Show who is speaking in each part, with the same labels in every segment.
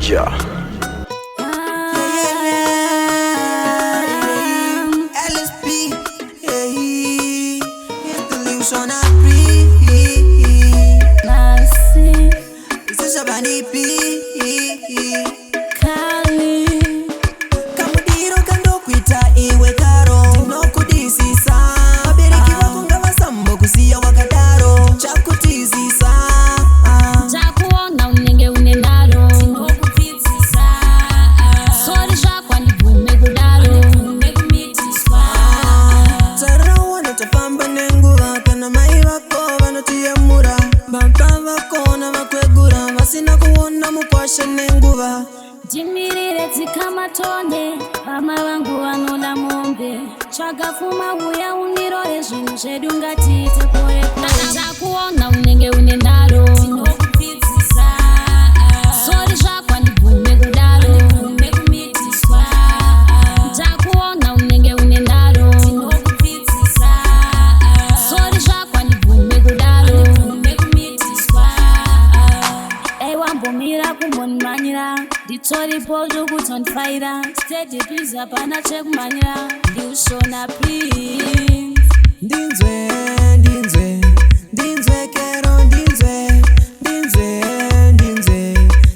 Speaker 1: Major.
Speaker 2: LSP, it's the illusion I
Speaker 3: Massy,
Speaker 2: this is a bunny
Speaker 3: Kali,
Speaker 2: Kamudiro kando kwita iwe karo Ndinokutizisa Abereki wako ngavasambo kusiya wakadaro Ndinokutizisa
Speaker 3: Chakuona unenge unendaro Ndinokutizisa Sori zvako andibvume kudaro Ndinekumitiswa
Speaker 2: Tarawana tafamba nenguva Kana mai vako vanotiyemura Baba vako na vakwegura Vasina kuona mukwasha nenguva
Speaker 3: Jimirire dzikamatone Vama vangu vanoda mombe Chakafuma uya unirore zvinhu zvedu ngatiite pore pore Chakuona unenge unendaro Ndinokutizisa Sori zvako andibvume kudaro Ndinekumitiswa Chakuona unenge unendaro Ndinokutizisa Sori zvako andibvume kudaro Ndinekumitiswa Eiwambomira kumbonimanyira Nditoripo zvokutondifaira Steady please hapana chekumanyira Ndiushona please
Speaker 2: Ndinzwe kero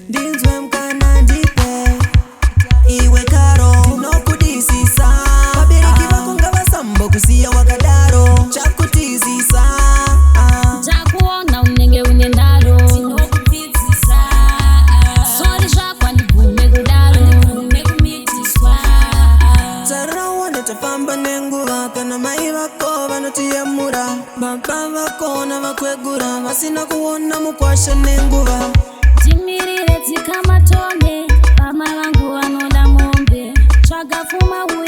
Speaker 2: ndinzwe mkana ndipe iwe karo Ndinokutizisa Abereki vako ngavasambo kusiya wakadaro Ndinokutizisa
Speaker 3: Chakuona unenge unendaro Ndinokutizisa Sori zvako andibvume kudaro Ndinekumitiswa
Speaker 2: Tarawana tafamba nenguva Kana mai vako vanotiyemura Baba vako na vakwegura Vasina kuona mukwasha nenguva
Speaker 3: Jimirire dzikamatone Vama vangu vanoda mombe Chakafuma uya